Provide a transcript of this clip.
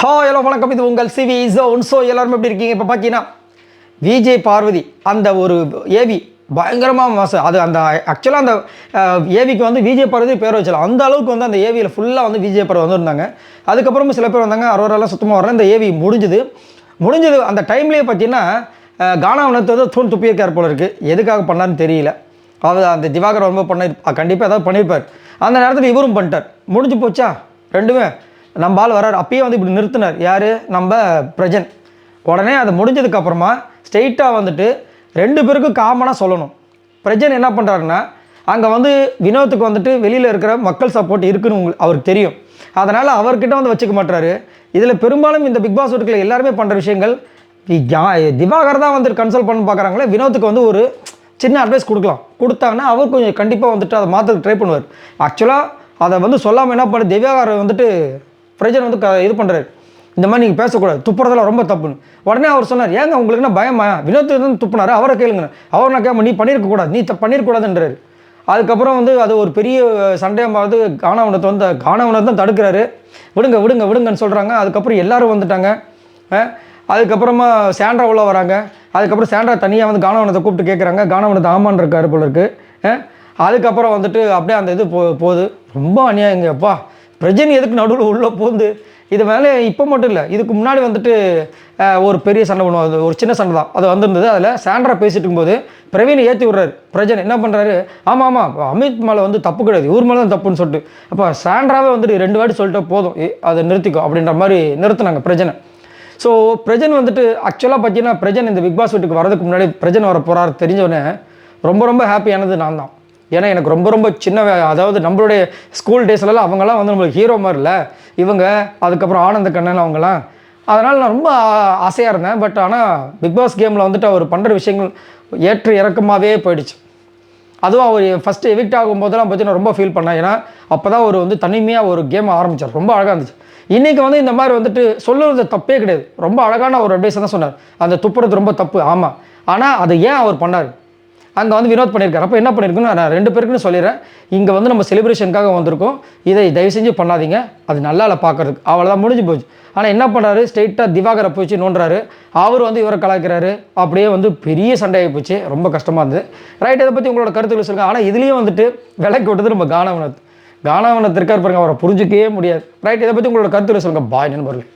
Hello வணக்கம், இது உங்கள் சிவி ஜோன். ஸோ எல்லாரும் எப்படி இருக்கீங்க? இப்போ பார்த்தீங்கன்னா விஜய் பார்வதி அந்த ஒரு ஏவி பயங்கரமாக மாசம். அது அந்த ஆக்சுவலாக அந்த ஏவிக்கு வந்து விஜய் பார்வதி பேர் வச்சலாம். அந்த அளவுக்கு வந்து அந்த ஏவியில் ஃபுல்லாக வந்து விஜய் பார்வதி வந்துருந்தாங்க. அதுக்கப்புறமும் சில பேர் வந்தாங்க, அரோரெல்லாம் சுத்தமாக வரல. இந்த ஏவி முடிஞ்சது அந்த டைம்லேயே பார்த்தீங்கன்னா கானாவனத்தை வந்து தூண் துப்பியிருக்கார் போல இருக்குது. எதுக்காக பண்ணார்னு தெரியல. அவர் அந்த திவாகர் ரொம்ப கண்டிப்பாக ஏதாவது பண்ணியிருப்பார். அந்த நேரத்தில் இவரும் பண்ணிட்டார். முடிஞ்சு போச்சா ரெண்டுமே. நம்ம ஆள் வரார். அப்பயே வந்து இப்படி நிறுத்தினார். யார்? நம்ம பிரஜன். உடனே அது முடிஞ்சதுக்கப்புறமா ஸ்ட்ரெயிட்டாக வந்துட்டு ரெண்டு பேருக்கும் காமனாக சொல்லணும். பிரஜன் என்ன பண்ணுறாருன்னா, அங்கே வந்து வினோத்துக்கு வந்துட்டு வெளியில் இருக்கிற மக்கள் சப்போர்ட் இருக்குன்னு அவருக்கு தெரியும். அதனால் அவர்கிட்ட வந்து வச்சுக்க மாட்டாரு. இதில் பெரும்பாலும் இந்த பிக் பாஸ் வீட்டுக்குள்ள எல்லாருமே பண்ணுற விஷயங்கள், திவாகர் தான் வந்துட்டு கன்சல்ட் பண்ண பார்க்குறாங்களே. வினோத்துக்கு வந்து ஒரு சின்ன அட்வைஸ் கொடுத்தாங்கன்னா அவர் கொஞ்சம் கண்டிப்பாக வந்துட்டு அதை மாற்றுறதுக்கு ட்ரை பண்ணுவார். ஆக்சுவலாக அதை வந்து சொல்லாமல் என்ன பண்ணு, திவாகர் வந்துட்டு பிரஜன் வந்து இது பண்ணுறாரு. இந்த மாதிரி நீங்கள் பேசக்கூடாது, துப்புறதெல்லாம் ரொம்ப தப்புன்னு. உடனே அவர் சொன்னார், ஏங்க உங்களுக்குன்னா பயமா? வினோத்து வந்து துப்புனாரு, அவரை கேளுங்க. அவர் நான் கேட்க, நீ பண்ணியிருக்கக்கூடாது, நீ பண்ணியிருக்கூடாதுன்றாரு. அதுக்கப்புறம் வந்து அது ஒரு பெரிய சண்டையாவது கானாவனத்தை வந்து கானாவனத்தை தான் தடுக்கிறாரு. விடுங்கன்னு சொல்கிறாங்க. அதுக்கப்புறம் எல்லோரும் வந்துட்டாங்க. அதுக்கப்புறமா சாண்ட்ரா உள்ள வராங்க. அதுக்கப்புறம் சாண்ட்ரா தனியாக வந்து கானாவனத்தை கூப்பிட்டு கேட்குறாங்க. கானாவனத்தை ஆமான் இருக்காரு போல இருக்குது. அதுக்கப்புறம் வந்துட்டு அப்படியே அந்த இது போகுது. ரொம்ப அநியாயங்க அப்பா. பிரஜன் எதுக்கு நடுவில் உள்ளே போகுது? இது மேலே இப்போ மட்டும் இல்லை, இதுக்கு முன்னாடி வந்துட்டு ஒரு பெரிய சண்டை பண்ணுவாங்க. ஒரு சின்ன சண்டை தான் அது வந்திருந்தது. அதில் சாண்ட்ரா பேசிட்டு இருக்கும்போது பிரவீனை ஏற்றி விட்றாரு. பிரஜன் என்ன பண்ணுறாரு, ஆமாம் அமித் மேலே வந்து தப்பு கிடையாது, இவர் மேலே தான் தப்புன்னு சொல்லிட்டு, அப்போ சாண்ட்ராவே வந்துட்டு 2 வாட்டி சொல்லிட்டு போதும், அதை நிறுத்திக்கோ அப்படின்ற மாதிரி நிறுத்தினாங்க பிரஜனை. ஸோ பிரஜன் வந்துட்டு ஆக்சுவலாக பார்த்தீங்கன்னா பிரஜன் இந்த பிக் பாஸ் வீட்டுக்கு வரதுக்கு முன்னாடி பிரஜன் வர போகிறாரு தெரிஞ்சவொடனே ரொம்ப ஹாப்பியானது நான் தான். ஏன்னா எனக்கு ரொம்ப சின்ன, அதாவது நம்மளுடைய ஸ்கூல் டேஸ்லலாம் அவங்களாம் வந்து நம்மளுக்கு ஹீரோ மாதிரி இல்லை இவங்க. அதுக்கப்புறம் ஆனந்த கண்ணன் அவங்களாம். அதனால் நான் ரொம்ப ஆசையாக இருந்தேன். பட் ஆனால் பிக் பாஸ் கேமில் வந்துட்டு அவர் பண்ணுற விஷயங்கள் ஏற்ற இறக்கமாகவே போயிடுச்சு. அதுவும் அவர் ஃபஸ்ட்டு எவிக்ட் ஆகும்போதெல்லாம் பார்த்தீங்கன்னா ரொம்ப ஃபீல் பண்ணேன். ஏன்னா அப்போ தான் அவர் வந்து தனிமையாக ஒரு கேம் ஆரம்பித்தார். ரொம்ப அழகாக இருந்துச்சு. இன்றைக்கி வந்து இந்த மாதிரி வந்துட்டு சொல்லுறது தப்பே கிடையாது. ரொம்ப அழகான ஒரு அட்வைஸ் தான் சொன்னார். அந்த துப்புறது ரொம்ப தப்பு, ஆமாம். ஆனால் அதை ஏன் அவர் பண்ணார்? அங்கே வந்து வினோத் பண்ணியிருக்காரு. அப்போ என்ன பண்ணியிருக்குன்னு நான் 2 பேருக்குன்னு சொல்லிடுறேன். இங்கே வந்து நம்ம செலிப்ரேஷனுக்காக வந்திருக்கோம், இதை தயவு செஞ்சு பண்ணாதீங்க, அது நல்லா இல்லை பார்க்குறதுக்கு. அவ்வளோதான், முடிஞ்சு போச்சு. ஆனால் என்ன பண்ணுறாரு, ஸ்ட்ரெயிட்டாக திவாகரை போச்சு நோண்டுறாரு. அவர் வந்து இவரை கலாய்க்கிறாரு. அப்படியே வந்து பெரிய சண்டையாகி போச்சு. ரொம்ப கஷ்டமாக இருந்தது. ரைட், இதை பற்றி உங்களோட கருத்துக்களை சொல்லுங்கள். ஆனால் இதுலேயும் வந்துட்டு விலைக்கு விட்டது நம்ம கானாவனத்து இருக்கார் பாருங்க, அவரை புரிஞ்சிக்கவே முடியாது. ரைட், இதை பற்றி உங்களோட கருத்துக்களை சொல்லுங்கள். பாய் நண்பர்கள்.